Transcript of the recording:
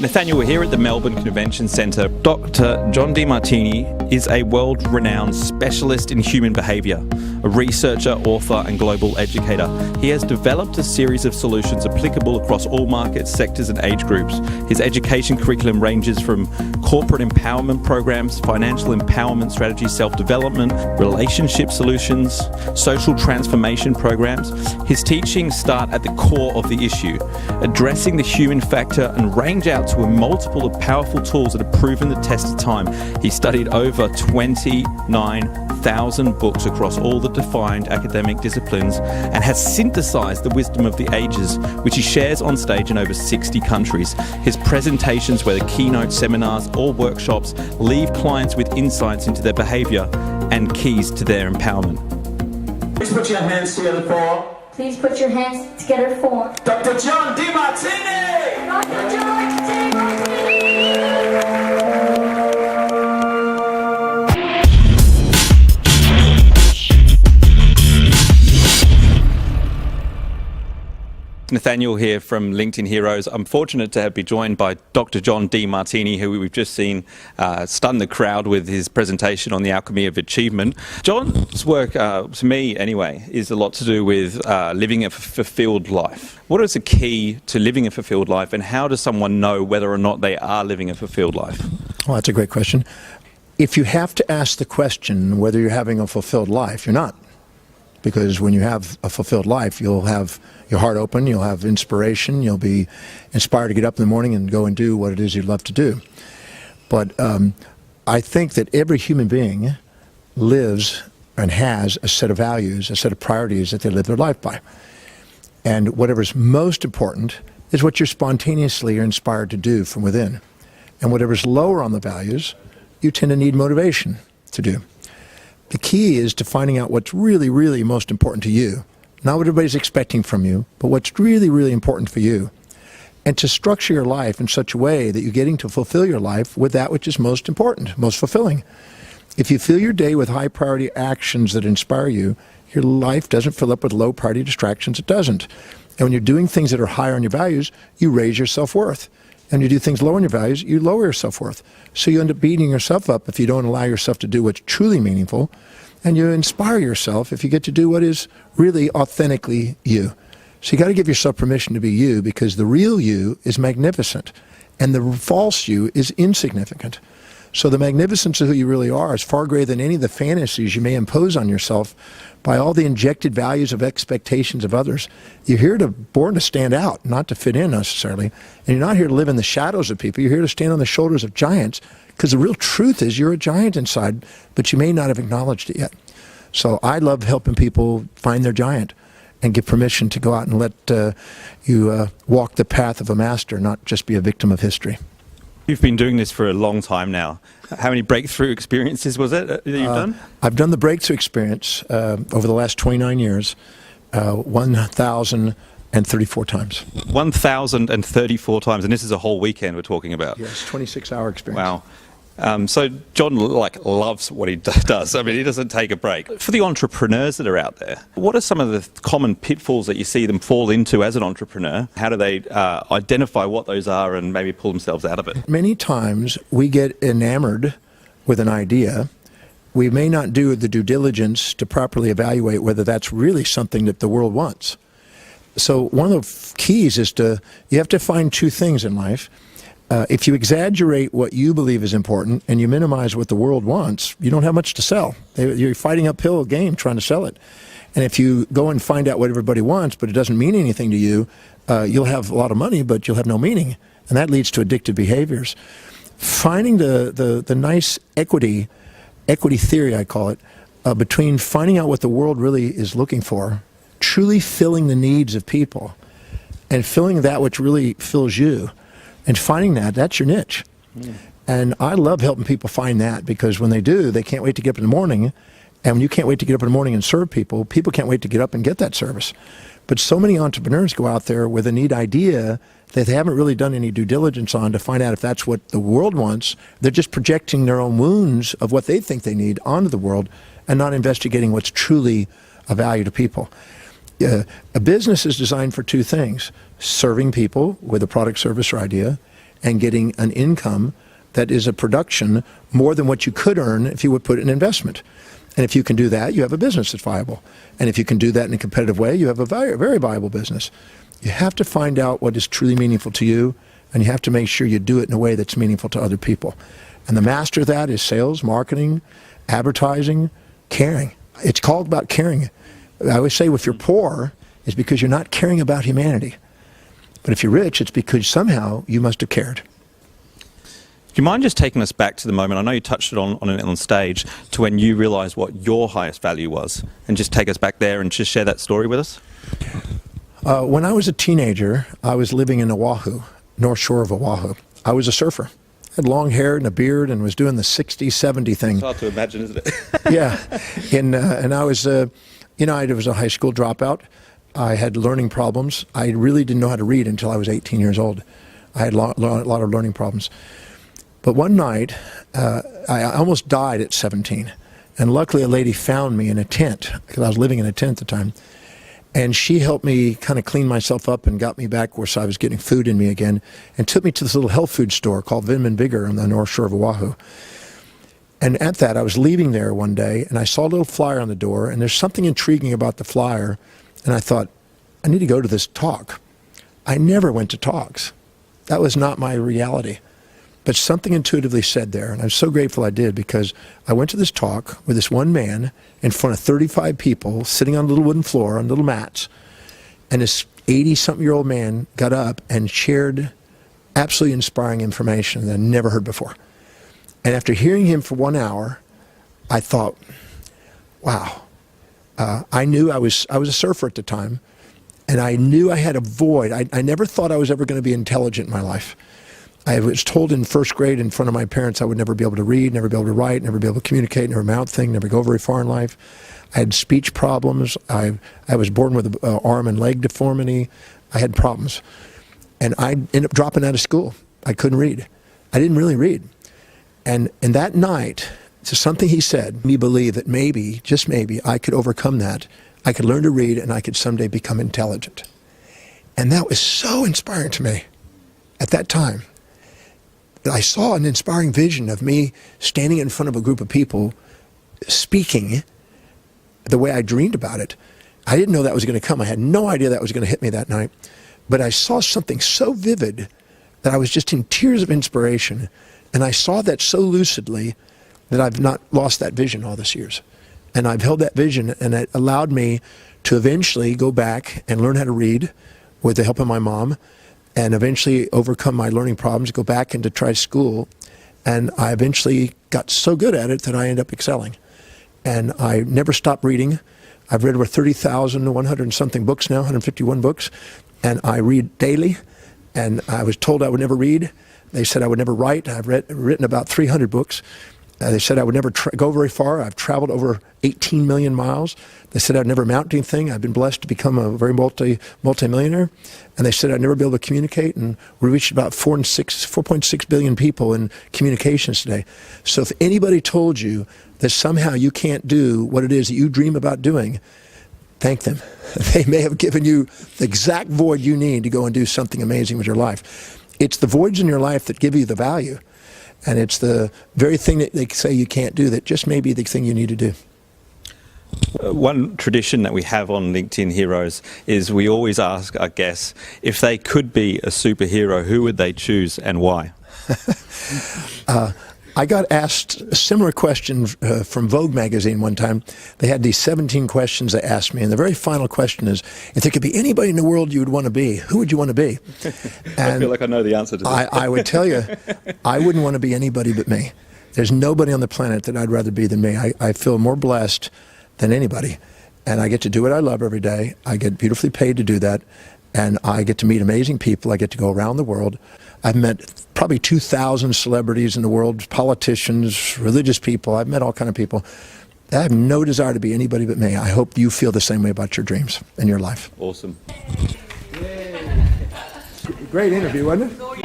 Nathaniel, we're here at the Melbourne Convention Centre. Dr. John Demartini is a world-renowned specialist in human behaviour, a researcher, author and global educator. He has developed a series of solutions applicable across all markets, sectors and age groups. His education curriculum ranges from corporate empowerment programs, financial empowerment strategies, self-development, relationship solutions, social transformation programs. His teachings start at the core of the issue, addressing the human factor, and range out to a multiple of powerful tools that have proven the test of time. He studied over 29,000 books across all the defined academic disciplines and has synthesized the wisdom of the ages, which he shares on stage in over 60 countries. His presentations, whether keynote seminars or workshops, leave clients with insights into their behavior and keys to their empowerment. Please put your hands together for... Please put your hands together for Dr. John Demartini! Dr. John Demartini! Nathaniel here from LinkedIn Heroes. I'm fortunate to be joined by Dr. John Demartini, who we've just seen stun the crowd with his presentation on the alchemy of achievement. John's work, to me anyway, is a lot to do with living a fulfilled life. What is the key to living a fulfilled life, and how does someone know whether or not they are living a fulfilled life? Well, that's a great question. If you have to ask the question whether you're having a fulfilled life, you're not. Because when you have a fulfilled life, you'll have your heart open, you'll have inspiration, you'll be inspired to get up in the morning and go and do what it is you love to do. But I think that every human being lives and has a set of values, a set of priorities that they live their life by. And whatever's most important is what you're spontaneously are inspired to do from within. And whatever's lower on the values, you tend to need motivation to do. The key is to finding out what's really, really most important to you. Not what everybody's expecting from you, but what's really, really important for you. And to structure your life in such a way that you're getting to fulfill your life with that which is most important, most fulfilling. If you fill your day with high priority actions that inspire you, your life doesn't fill up with low priority distractions. It doesn't. And when you're doing things that are higher on your values, you raise your self-worth. And you do things lower on your values, you lower your self-worth. So you end up beating yourself up if you don't allow yourself to do what's truly meaningful. And you inspire yourself if you get to do what is really authentically you. So you got to give yourself permission to be you, because the real you is magnificent and the false you is insignificant. So the magnificence of who you really are is far greater than any of the fantasies you may impose on yourself by all the injected values of expectations of others. You're born to stand out, not to fit in necessarily. And you're not here to live in the shadows of people. You're here to stand on the shoulders of giants, because the real truth is you're a giant inside, but you may not have acknowledged it yet. So I love helping people find their giant and give permission to go out and let you walk the path of a master, not just be a victim of history. You've been doing this for a long time now. How many breakthrough experiences was it that you've done? I've done the breakthrough experience over the last 29 years, 1,034 times. 1,034 times, and this is a whole weekend we're talking about. Yes, 26-hour experience. Wow. So John loves what he does. I mean, he doesn't take a break. For the entrepreneurs that are out there, what are some of the common pitfalls that you see them fall into as an entrepreneur? How do they identify what those are and maybe pull themselves out of it? Many times we get enamored with an idea. We may not do the due diligence to properly evaluate whether that's really something that the world wants. So one of the keys is you have to find two things in life. If you exaggerate what you believe is important and you minimize what the world wants, you don't have much to sell. You're fighting uphill game trying to sell it. And if you go and find out what everybody wants, but it doesn't mean anything to you, you'll have a lot of money, but you'll have no meaning. And that leads to addictive behaviors. Finding the nice equity theory, I call it, between finding out what the world really is looking for, truly filling the needs of people, and filling that which really fills you. And finding that's your niche. And I love helping people find that, because when they do, they can't wait to get up in the morning. And when you can't wait to get up in the morning and serve people, people can't wait to get up and get that service. But so many entrepreneurs go out there with a neat idea that they haven't really done any due diligence on to find out if that's what the world wants. They're just projecting their own wounds of what they think they need onto the world and not investigating what's truly of value to people. A business is designed for two things: serving people with a product, service, or idea, and getting an income that is a production more than what you could earn if you would put it in investment. And if you can do that, you have a business that's viable. And if you can do that in a competitive way, you have a very, very viable business. You have to find out what is truly meaningful to you, and you have to make sure you do it in a way that's meaningful to other people. And the master of that is sales, marketing, advertising, caring. It's called about caring. I always say if you're poor, it's because you're not caring about humanity. But if you're rich, it's because somehow you must have cared. Do you mind just taking us back to the moment, I know you touched it on stage, to when you realised what your highest value was, and just take us back there and just share that story with us? When I was a teenager, I was living in Oahu, north shore of Oahu. I was a surfer. I had long hair and a beard and was doing the 60-70 thing. It's hard to imagine, isn't it? Yeah. And I was, I was a high school dropout. I had learning problems. I really didn't know how to read until I was 18 years old. I had a lot of learning problems. But one night, I almost died at 17. And luckily, a lady found me in a tent, because I was living in a tent at the time. And she helped me kind of clean myself up and got me back where I was getting food in me again, and took me to this little health food store called Vitamin Vigor on the north shore of Oahu. And at that, I was leaving there one day, and I saw a little flyer on the door, and there's something intriguing about the flyer. And I thought, I need to go to this talk. I never went to talks. That was not my reality. But something intuitively said there, and I'm so grateful I did, because I went to this talk with this one man in front of 35 people sitting on a little wooden floor on little mats, and this 80-something-year-old man got up and shared absolutely inspiring information that I'd never heard before. And after hearing him for 1 hour, I thought, wow. I knew I was a surfer at the time, and I knew I had a void. I never thought I was ever going to be intelligent in my life. I was told in first grade in front of my parents I would never be able to read, never be able to write, never be able to communicate, never amount thing, never go very far in life. I had speech problems. I was born with an arm and leg deformity. I had problems. And I ended up dropping out of school. I couldn't read. I didn't really read. And that night, so something he said, me believe that maybe, just maybe, I could overcome that. I could learn to read, and I could someday become intelligent. And that was so inspiring to me at that time. I saw an inspiring vision of me standing in front of a group of people speaking the way I dreamed about it. I didn't know that was going to come. I had no idea that was going to hit me that night. But I saw something so vivid that I was just in tears of inspiration. And I saw that so lucidly that I've not lost that vision all these years. And I've held that vision, and it allowed me to eventually go back and learn how to read with the help of my mom, and eventually overcome my learning problems, go back and to try school. And I eventually got so good at it that I ended up excelling. And I never stopped reading. I've read over 30,100 and something books now, 151 books. And I read daily. And I was told I would never read. They said I would never write. I've written about 300 books. They said I would never go very far. I've traveled over 18 million miles. They said I'd never amount to anything. I've been blessed to become a very multi-millionaire. And they said I'd never be able to communicate. And we reached about 4.6 billion people in communications today. So if anybody told you that somehow you can't do what it is that you dream about doing, thank them. They may have given you the exact void you need to go and do something amazing with your life. It's the voids in your life that give you the value. And it's the very thing that they say you can't do that just may be the thing you need to do. One tradition that we have on LinkedIn Heroes is we always ask our guests if they could be a superhero, who would they choose and why? I got asked a similar question from Vogue magazine one time. They had these 17 questions they asked me, and the very final question is, if there could be anybody in the world you would want to be, who would you want to be? And I feel like I know the answer to this. I would tell you, I wouldn't want to be anybody but me. There's nobody on the planet that I'd rather be than me. I feel more blessed than anybody, and I get to do what I love every day. I get beautifully paid to do that, and I get to meet amazing people. I get to go around the world. I've met probably 2,000 celebrities in the world, politicians, religious people. I've met all kinds of people. I have no desire to be anybody but me. I hope you feel the same way about your dreams and your life. Awesome. Great interview, wasn't it?